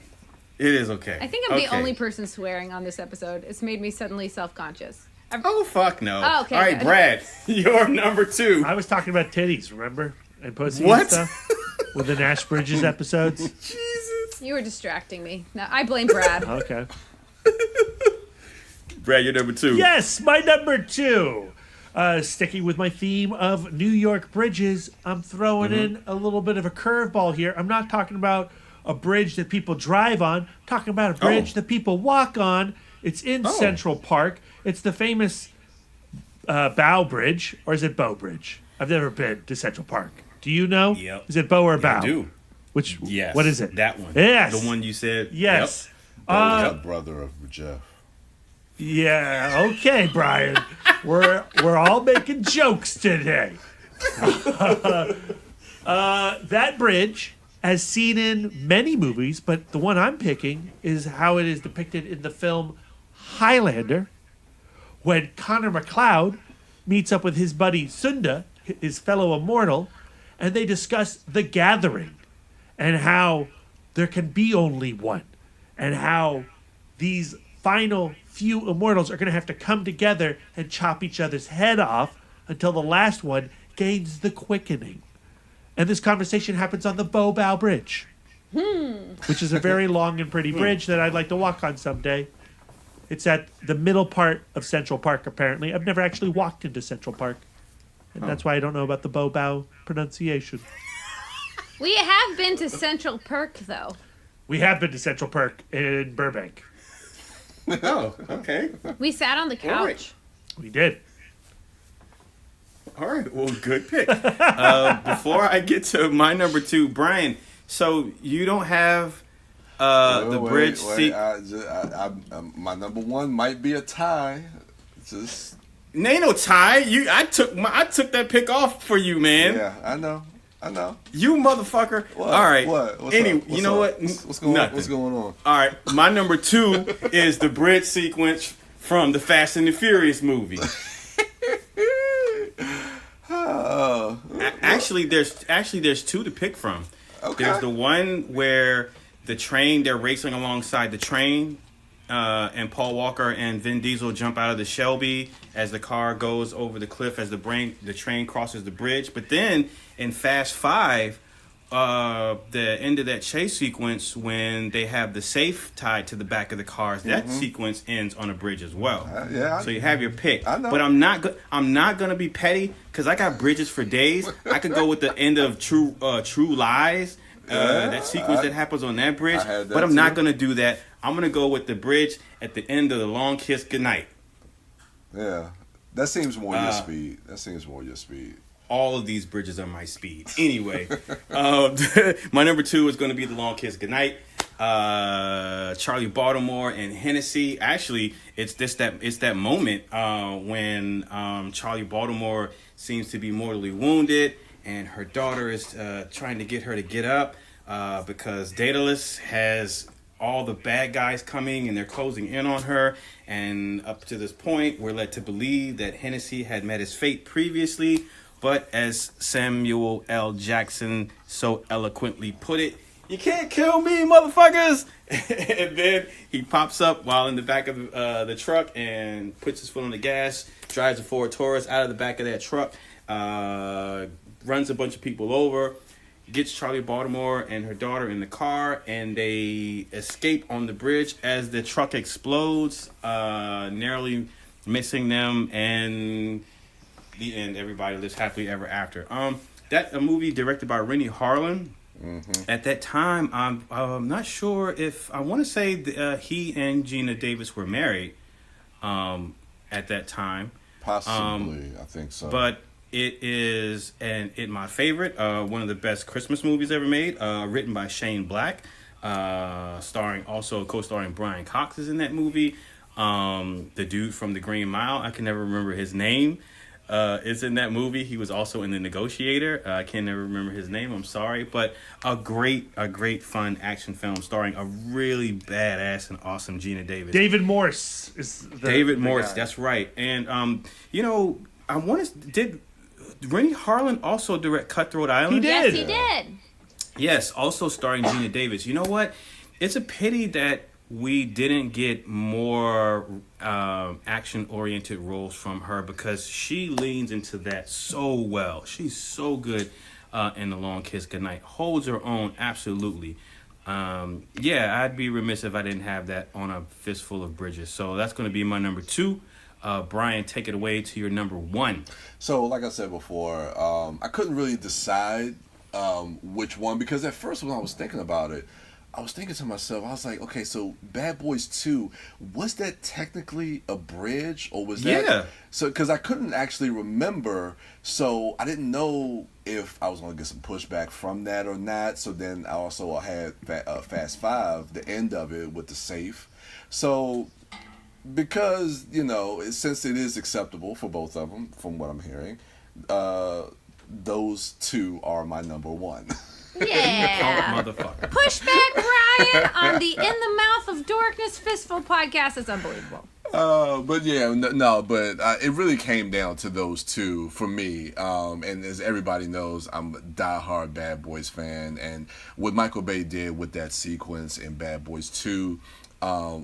It is okay. I think I'm the Okay. only person swearing on this episode. It's made me suddenly self-conscious. Oh, fuck no. Oh, okay, All right, good. Brad, you're number two. I was talking about titties, remember? And pussy What? and stuff. With the Nash Bridges episodes. Jesus. You were distracting me. No, I blame Brad. Okay. Brad, you're number two. Yes, my number two. Sticking with my theme of New York bridges, I'm throwing in a little bit of a curveball here. I'm not talking about a bridge that people drive on. I'm talking about a bridge that people walk on. It's in Central Park. It's the famous Bow Bridge, or is it Bow Bridge? I've never been to Central Park. Do you know? Yep. Is it Bow or Bow? I do. Which? Yes. What is it? That one. Yes. The one you said. Yes. The brother of Jeff. Yeah. Okay, Brian. We're all making jokes today. That bridge, as seen in many movies, but the one I'm picking is how it is depicted in the film Highlander, when Connor MacLeod meets up with his buddy Sunda, his fellow immortal, and they discuss the gathering and how there can be only one, and how these final few immortals are going to have to come together and chop each other's head off until the last one gains the quickening. And this conversation happens on the Bow Bridge, which is a very long and pretty bridge that I'd like to walk on someday. It's at the middle part of Central Park, apparently. I've never actually walked into Central Park, and that's why I don't know about the Bow pronunciation. We have been to Central Perk, though. We have been to Central Park in Burbank. Oh, okay. We sat on the couch. All right. We did. All right. Well, good pick. Before I get to my number two, Brian, so you don't have the bridge seat. My number one might be a tie. Just Ain't no tie. I took that pick off for you, man. yeah, I know. You motherfucker. What? All right. What? What's Anyway, up? you know up? what? What's going on? Nothing. What's going on? All right. My number two is the bridge sequence from the Fast and the Furious movie. Oh, Actually, there's two to pick from. Okay. There's the one where they're racing alongside the train, and Paul Walker and Vin Diesel jump out of the Shelby as the car goes over the cliff as the train crosses the bridge. But then in Fast 5, the end of that chase sequence when they have the safe tied to the back of the cars, that sequence ends on a bridge as well. yeah. So you have your pick. I know. But I'm not gonna be petty because I got bridges for days. I could go with the end of True Lies. That sequence that happens on that bridge. I had that But I'm not too. gonna do that. I'm gonna go with the bridge at the end of The Long Kiss Goodnight. Yeah, that seems more your speed. All of these bridges are my speed. Anyway, my number two is going to be The Long Kiss Goodnight. Charlie Baltimore and Hennessy. Actually, it's that moment when Charlie Baltimore seems to be mortally wounded, and her daughter is trying to get her to get up because Daedalus has all the bad guys coming and they're closing in on her. And up to this point, we're led to believe that Hennessy had met his fate previously But as Samuel L. Jackson so eloquently put it, you can't kill me, motherfuckers! And then he pops up while in the back of the truck and puts his foot on the gas, drives a Ford Taurus out of the back of that truck, runs a bunch of people over, gets Charlie Baltimore and her daughter in the car, and they escape on the bridge as the truck explodes, narrowly missing them, and the end. Everybody lives happily ever after. That a movie directed by Rennie Harlan. Mm-hmm. At that time, I'm not sure if I want to say he and Gina Davis were married. At that time, Possibly, I think so. But it is my favorite. One of the best Christmas movies ever made. Written by Shane Black, co-starring Brian Cox is in that movie. The dude from The Green Mile, I can never remember his name, is in that movie. He was also in The Negotiator. I can never remember his name. I'm sorry, but a great fun action film starring a really badass and awesome Gina Davis. David Morse is David Morse. guy. That's right. And I want to did Rennie Harlan also direct Cutthroat Island? He Yes, did. he did. Yes, also starring Gina Davis. You know what? It's a pity that we didn't get more action-oriented roles from her because she leans into that so well. She's so good in The Long Kiss Goodnight. Holds her own, absolutely. I'd be remiss if I didn't have that on a Fistful of Bridges. So that's going to be my number 2. Brian, take it away to your number 1. So, like I said before, I couldn't really decide which one, because at first when I was thinking about it, I was thinking to myself, I was like, okay, so Bad Boys 2, was that technically a bridge, or was that... Yeah. So, because I couldn't actually remember, so I didn't know if I was going to get some pushback from that or not. So then I also had Fast 5, the end of it with the safe. So, because, since it is acceptable for both of them, from what I'm hearing, those two are my number 1. Yeah. Motherfucker. Pushback Brian on the In the Mouth of Darkness Fistful podcast is unbelievable. But yeah, but it really came down to those two for me. And as everybody knows, I'm a diehard Bad Boys fan, and what Michael Bay did with that sequence in Bad Boys 2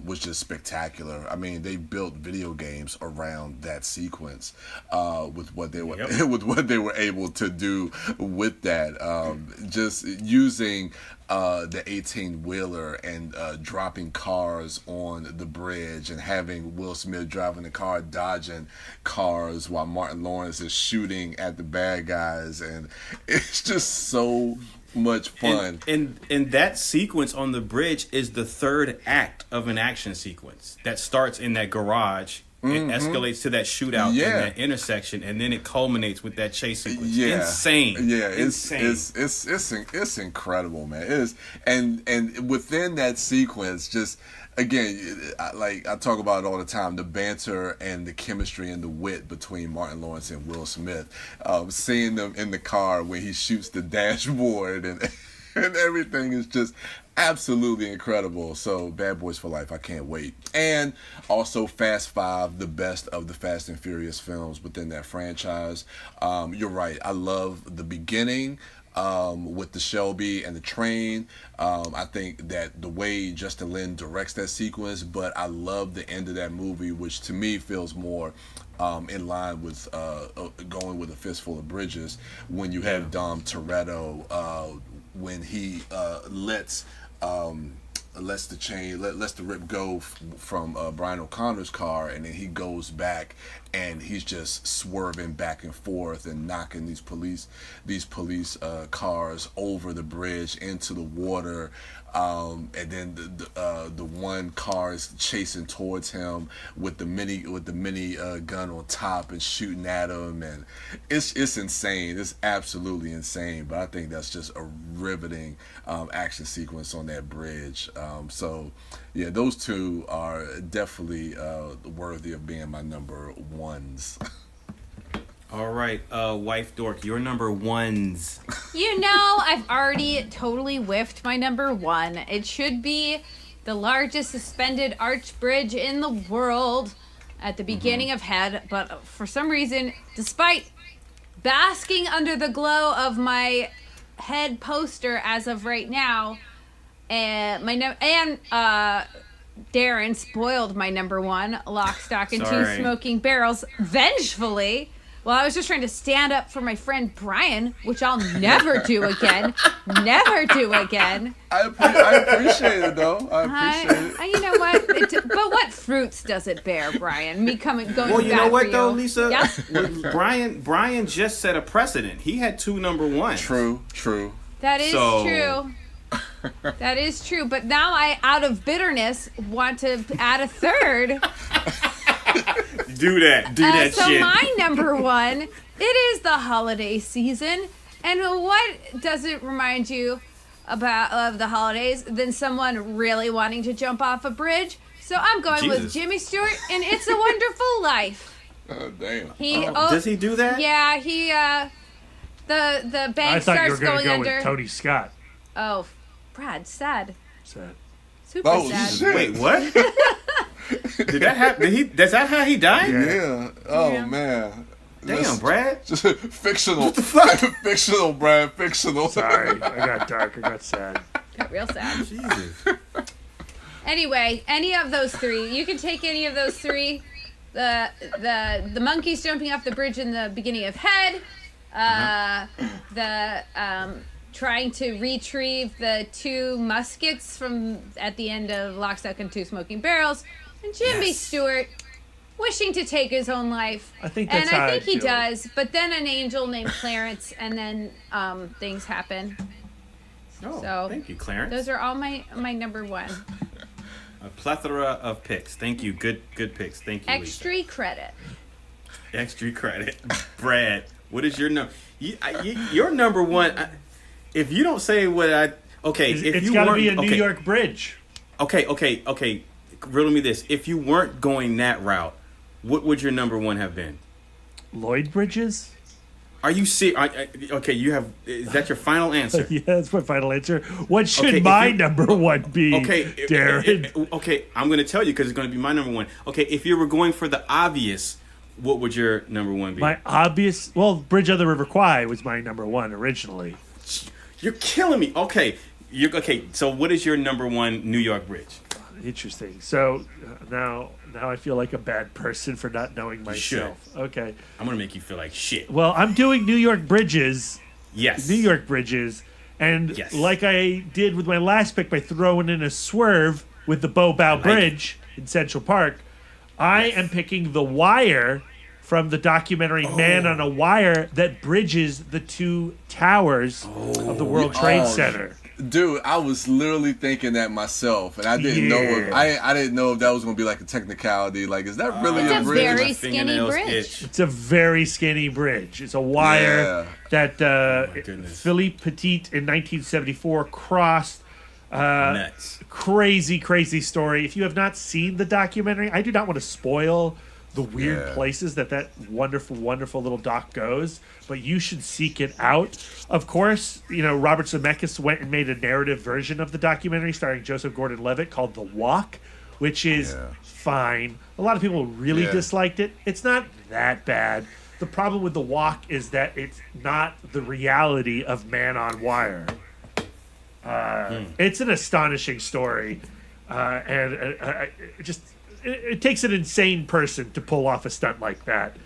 was just spectacular. I mean, they built video games around that sequence with what they were with what they were able to do with that. Just using the 18-wheeler and dropping cars on the bridge, and having Will Smith driving the car, dodging cars while Martin Lawrence is shooting at the bad guys, and it's just so much fun. And that sequence on the bridge is the third act of an action sequence that starts in that garage. It escalates to that shootout in that intersection, and then it culminates with that chase sequence. Yeah. Insane. Yeah, insane. It's incredible, man. It is, and within that sequence, just again, I talk about it all the time, the banter and the chemistry and the wit between Martin Lawrence and Will Smith. Seeing them in the car when he shoots the dashboard and everything is just absolutely incredible. So Bad Boys for Life, I can't wait. And also Fast 5, the best of the Fast and Furious films within that franchise. You're right, I love the beginning with the Shelby and the train. I think that the way Justin Lin directs that sequence, but I love the end of that movie, which to me feels more in line with going with A Fistful of Bridges, when you have Dom Toretto when he lets the rip go from Brian O'Connor's car, and then he goes back and he's just swerving back and forth and knocking these police cars over the bridge into the water, and then the one car is chasing towards him with the mini gun on top and shooting at him, and it's insane. It's absolutely insane. But I think that's just a riveting action sequence on that bridge. So yeah, those two are definitely worthy of being my number 1s. All right, Wife Dork, your number 1s. I've already totally whiffed my number 1. It should be the largest suspended arch bridge in the world at the beginning of Head, but for some reason, despite basking under the glow of my head poster as of right now, and Darren spoiled my number one, Lock, Stock, and Two Sorry. Smoking Barrels, vengefully. Well, I was just trying to stand up for my friend Brian, which I'll never do again. Never do again. I appreciate it, though. I appreciate it. You know what? But what fruits does it bear, Brian? Me going Well, you back know for what you. though, Lisa? Yep. Brian just set a precedent. He had 2 number ones. True. That is So- true. That is true. But now I, out of bitterness, want to add a third. Do that So shit. my number one, it is the holiday season. And what does it remind you of the holidays than someone really wanting to jump off a bridge? So I'm going with Jesus. Jimmy Stewart and It's a Wonderful Life. Damn. Does he do that? Yeah, he the I bank thought you were starts going going to go under. with Tony Scott. Oh, Brad, sad. Sad. Super Oh, sad. shit. Wait, what? Did that happen? That's that how he died? Yeah. Oh, Yeah. man. Damn, Brad. Just fictional. Fictional, Brad. Fictional. Sorry, I got dark. I got sad. Got real sad. Jesus. Anyway, any of those three. You can take any of those three. The monkeys jumping off the bridge in the beginning of Head. The trying to retrieve the 2 muskets from at the end of Lock, Stock, and Two Smoking Barrels. And Jimmy Yes. Stewart wishing to take his own life. I think that's and how I think I'd he do it. does. But then an angel named Clarence, and then things happen. Oh, So, thank you, Clarence. Those are all my number one. A plethora of picks. Thank you. Good picks. Thank you, Lisa. Extra credit. Extra credit. Brad, what is your number? Your number one. If you don't say what I okay, if It's you got to weren't be a New okay, York bridge. Okay. Riddle me this: if you weren't going that route, what would your number one have been? Lloyd Bridges? Are you serious? Okay, you have. Is that your final answer? Yeah, that's my final answer. What should Okay, if my you- number one be, Okay, Darren? okay, I'm going to tell you because it's going to be my number one. Okay, if you were going for the obvious, what would your number one be? My obvious... Well, Bridge on the River Kwai was my number one originally. You're killing me. Okay, okay. So, what is your number one New York bridge? Interesting. So now I feel like a bad person for not knowing myself. Okay. I'm going to make you feel like shit. Well, I'm doing New York bridges. Yes. New York bridges. And Yes. like I did with my last pick by throwing in a swerve with the Bow Bow like Bridge in Central Park, I am picking The Wire from the documentary Man on a Wire that bridges the 2 towers of the World Trade Center. Dude, I was literally thinking that myself, and I didn't know if Yeah. I didn't know if that was gonna be like a technicality. Like, is that really It's a a bridge? very My skinny fingernails bridge. itch. It's a very skinny bridge. It's a wire that my goodness. Philippe Petit in 1974 crossed. Nuts. Crazy story. If you have not seen the documentary, I do not want to spoil the weird Yeah. places that wonderful little doc goes, but you should seek it out. Of course, Robert Zemeckis went and made a narrative version of the documentary starring Joseph Gordon-Levitt called The Walk, which is fine. A lot of people really disliked it. It's not that bad. The problem with The Walk is that it's not the reality of Man on Wire. It's an astonishing story, and it takes an insane person to pull off a stunt like that.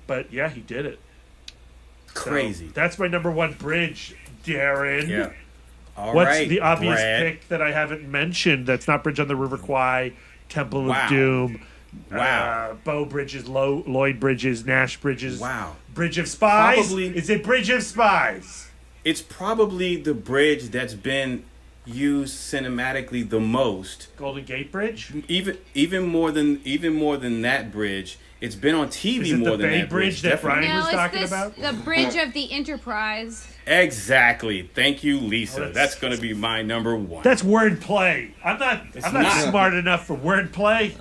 But yeah, he did it. So, Crazy. that's my number one bridge, Darren. Yeah. All What's right, the obvious Brad. pick that I haven't mentioned that's not Bridge on the River Kwai, Temple Wow. of Doom, Wow. Bow Bridges, Lloyd Bridges, Nash Bridges, Wow. Bridge of Spies? Probably- Is it Bridge of Spies? It's probably the bridge that's been used cinematically the most. Golden Gate Bridge? Even more than that bridge. It's been on TV Is it more the than Bay that Bridge that definitely. Brian was it's talking about? the Bridge of the Enterprise. Exactly. Thank you, Lisa. that's- That's going to be my number one. That's wordplay. I'm not not. smart enough for wordplay.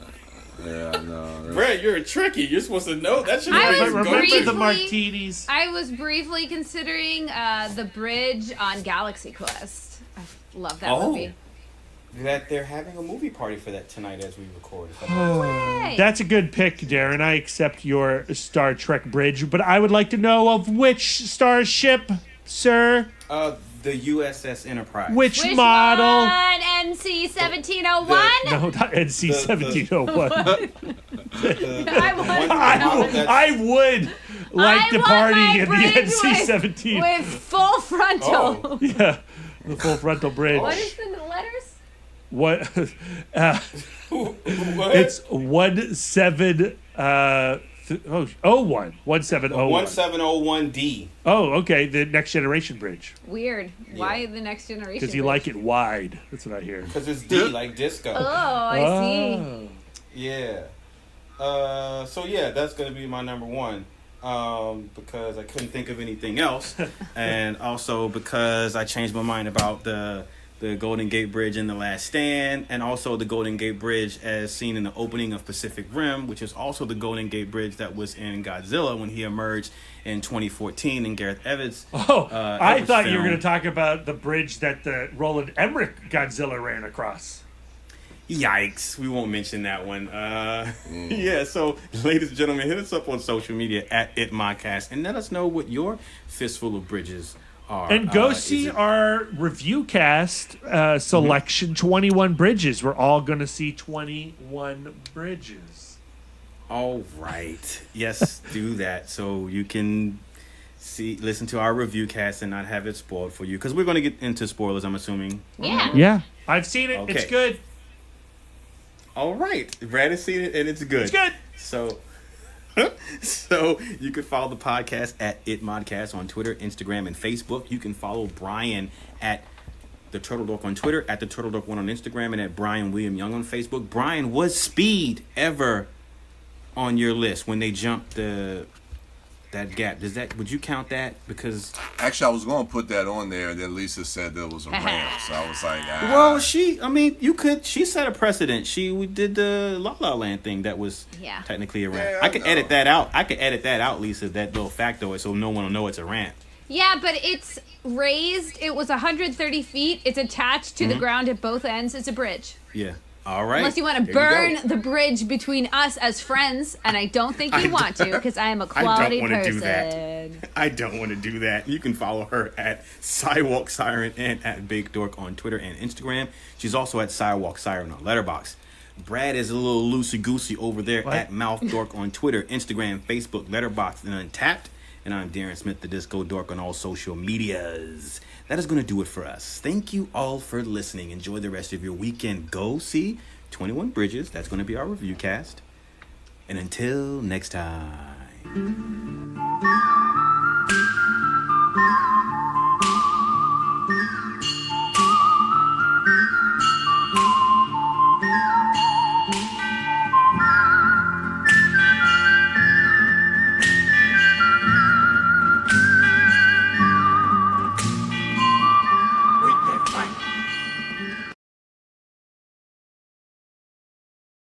Yeah, no. Brad, you're tricky. You're supposed to know. That should I be was Remember briefly- the martinis? I was briefly considering the bridge on Galaxy Quest. I love that Oh. movie. that they're having a movie party for that tonight as we record. Hey. That's a good pick, Darren. I accept your Star Trek bridge, but I would like to know of which starship, sir? The USS Enterprise. Which Which model? one? NC 1701? No, not NC 1701. I want I would like I to want party my in the bridge NC 17. with full frontal. Oh. Yeah, the full frontal bridge. What is the letters? What? What? It's 1701. 1701D. Oh, okay. The Next Generation Bridge. Weird. Why Yeah. the next generation? Because you like it wide. That's what I hear. Because it's D, like disco. Oh, I see. Yeah. So yeah, that's gonna be my number one. Because I couldn't think of anything else, and also because I changed my mind about the Golden Gate Bridge in The Last Stand, and also the Golden Gate Bridge as seen in the opening of Pacific Rim, which is also the Golden Gate Bridge that was in Godzilla when he emerged in 2014 in Gareth Evans. Oh, I Evans thought you were film. going to talk about the bridge that the Roland Emmerich Godzilla ran across. Yikes, we won't mention that one. Yeah, so ladies and gentlemen, hit us up on social media at ItModcast and let us know what your fistful of bridges are. And go Is see it- our review cast selection, 21 Bridges. We're all going to see 21 bridges. All right. Yes, do that so you can listen to our review cast and not have it spoiled for you. Because we're going to get into spoilers, I'm assuming. Yeah. Yeah. I've seen it. Okay. It's good. All right. Brad has seen it and it's good. It's good. So you can follow the podcast at ItModcast on Twitter, Instagram, and Facebook. You can follow Brian at the Turtle Dork on Twitter, at the Turtle Dork 1 on Instagram, and at Brian William Young on Facebook. Brian, was speed ever on your list when they jumped that gap? Would you count that? Because Actually, I was going to put that on there, and then Lisa said there was a ramp, so I was like, well, she set a precedent. We did the La La Land thing that was Yeah. technically a ramp. Yeah, I could know. edit that out. Lisa, that little factoid, so no one will know it's a ramp. Yeah, but it's raised. It was 130 feet. It's attached to the ground at both ends. It's a bridge. Yeah. All right. Unless you want to There burn you go. the bridge between us as friends, and I don't think you want to, because I am a I don't quality wanna person. do that. I don't want to do that. You can follow her at Sidewalk Siren and at Big Dork on Twitter and Instagram. She's also at Sidewalk Siren on Letterboxd. Brad is a little loosey-goosey over there What? at Mouth Dork on Twitter, Instagram, Facebook, Letterboxd, and Untapped. And I'm Darren Smith, the Disco Dork on all social medias. That is going to do it for us. Thank you all for listening. Enjoy the rest of your weekend. Go see 21 Bridges. That's going to be our review cast. And until next time.